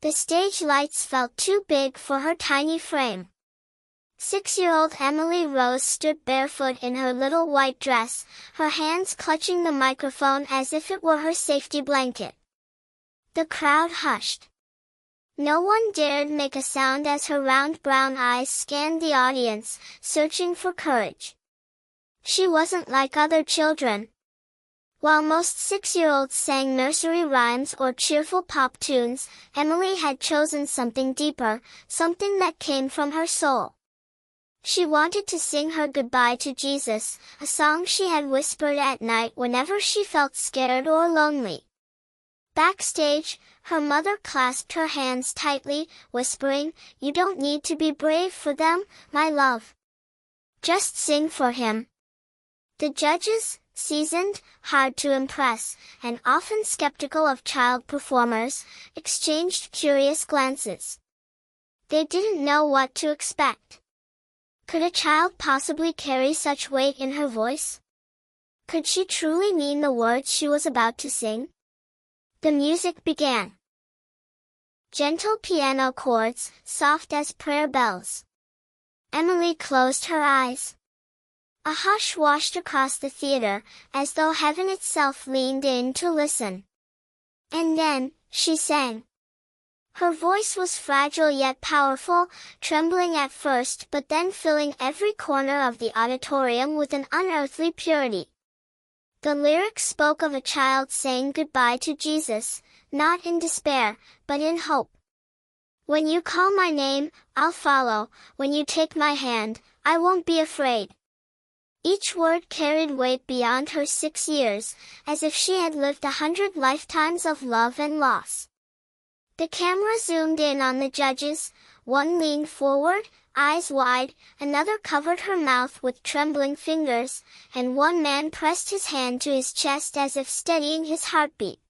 The stage lights felt too big for her tiny frame. 6-year-old Emily Rose stood barefoot in her little white dress, her hands clutching the microphone as if it were her safety blanket. The crowd hushed. No one dared make a sound as her round brown eyes scanned the audience, searching for courage. She wasn't like other children. While most 6-year-olds sang nursery rhymes or cheerful pop tunes, Emily had chosen something deeper, something that came from her soul. She wanted to sing her goodbye to Jesus, a song she had whispered at night whenever she felt scared or lonely. Backstage, her mother clasped her hands tightly, whispering, "You don't need to be brave for them, my love. Just sing for him." The judges, seasoned, hard to impress, and often skeptical of child performers, exchanged curious glances. They didn't know what to expect. Could a child possibly carry such weight in her voice? Could she truly mean the words she was about to sing? The music began. Gentle piano chords, soft as prayer bells. Emily closed her eyes. A hush washed across the theater, as though heaven itself leaned in to listen. And then, she sang. Her voice was fragile yet powerful, trembling at first but then filling every corner of the auditorium with an unearthly purity. The lyrics spoke of a child saying goodbye to Jesus, not in despair, but in hope. "When you call my name, I'll follow. When you take my hand, I won't be afraid." Each word carried weight beyond her 6 years, as if she had lived 100 lifetimes of love and loss. The camera zoomed in on the judges. One leaned forward, eyes wide, another covered her mouth with trembling fingers, and one man pressed his hand to his chest as if steadying his heartbeat.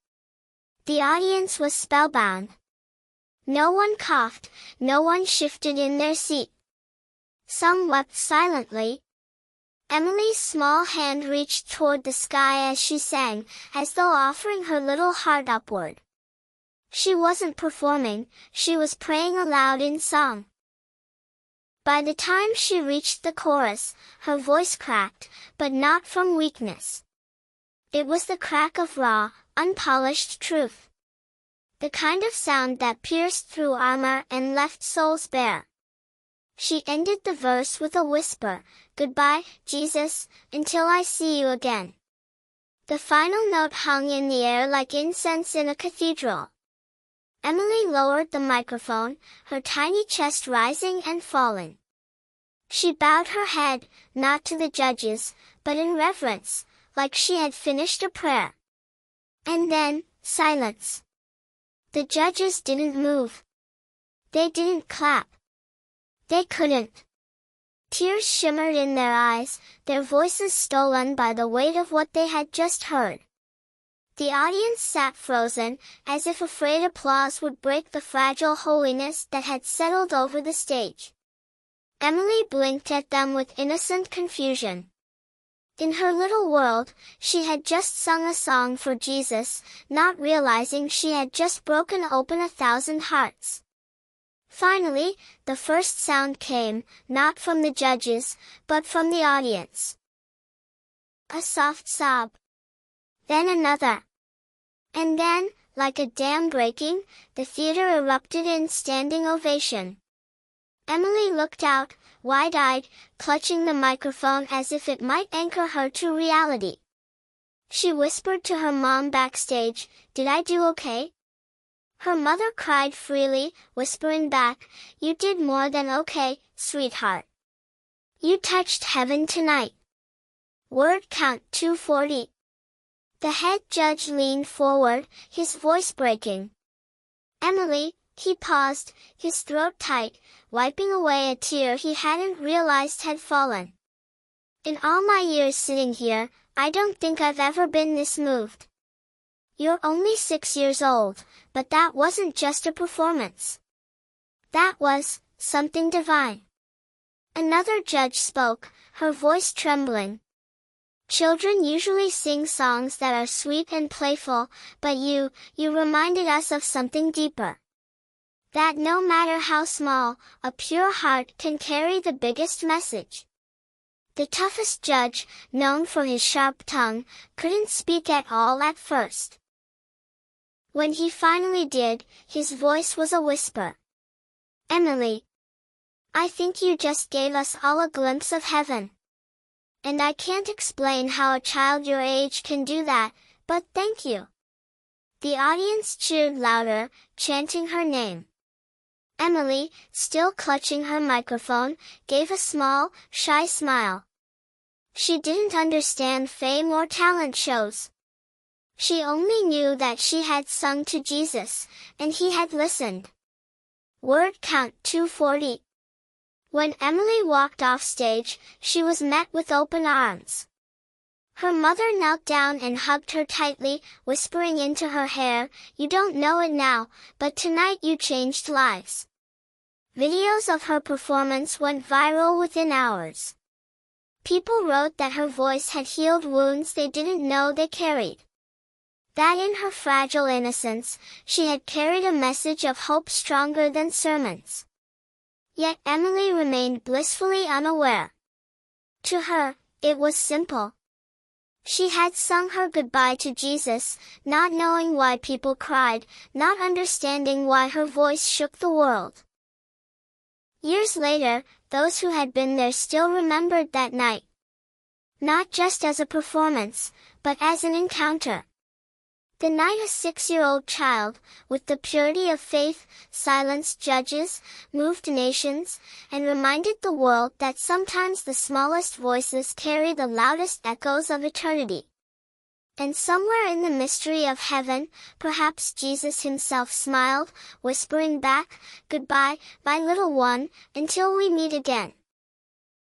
The audience was spellbound. No one coughed, no one shifted in their seat. Some wept silently. Emily's small hand reached toward the sky as she sang, as though offering her little heart upward. She wasn't performing, she was praying aloud in song. By the time she reached the chorus, her voice cracked, but not from weakness. It was the crack of raw, unpolished truth. The kind of sound that pierced through armor and left souls bare. She ended the verse with a whisper, "Goodbye, Jesus, until I see you again." The final note hung in the air like incense in a cathedral. Emily lowered the microphone, her tiny chest rising and falling. She bowed her head, not to the judges, but in reverence, like she had finished a prayer. And then, silence. The judges didn't move. They didn't clap. They couldn't. Tears shimmered in their eyes, their voices stolen by the weight of what they had just heard. The audience sat frozen, as if afraid applause would break the fragile holiness that had settled over the stage. Emily blinked at them with innocent confusion. In her little world, she had just sung a song for Jesus, not realizing she had just broken open 1,000 hearts. Finally, the first sound came, not from the judges, but from the audience. A soft sob. Then another. And then, like a dam breaking, the theater erupted in standing ovation. Emily looked out, wide-eyed, clutching the microphone as if it might anchor her to reality. She whispered to her mom backstage, "Did I do okay?" Her mother cried freely, whispering back, "You did more than okay, sweetheart. You touched heaven tonight." Word count 240. The head judge leaned forward, his voice breaking. "Emily," he paused, his throat tight, wiping away a tear he hadn't realized had fallen. "In all my years sitting here, I don't think I've ever been this moved. You're only 6 years old, but that wasn't just a performance. That was something divine." Another judge spoke, her voice trembling. "Children usually sing songs that are sweet and playful, but you reminded us of something deeper." That no matter how small, a pure heart can carry the biggest message. The toughest judge, known for his sharp tongue, couldn't speak at all at first. When he finally did, his voice was a whisper. "Emily, I think you just gave us all a glimpse of heaven. And I can't explain how a child your age can do that, but thank you." The audience cheered louder, chanting her name. Emily, still clutching her microphone, gave a small, shy smile. She didn't understand fame or talent shows. She only knew that she had sung to Jesus, and he had listened. Word count 240. When Emily walked off stage, she was met with open arms. Her mother knelt down and hugged her tightly, whispering into her hair, "You don't know it now, but tonight you changed lives." Videos of her performance went viral within hours. People wrote that her voice had healed wounds they didn't know they carried. That in her fragile innocence, she had carried a message of hope stronger than sermons. Yet Emily remained blissfully unaware. To her, it was simple. She had sung her goodbye to Jesus, not knowing why people cried, not understanding why her voice shook the world. Years later, those who had been there still remembered that night. Not just as a performance, but as an encounter. The night a 6-year-old child, with the purity of faith, silenced judges, moved nations, and reminded the world that sometimes the smallest voices carry the loudest echoes of eternity. And somewhere in the mystery of heaven, perhaps Jesus himself smiled, whispering back, "Goodbye, my little one, until we meet again."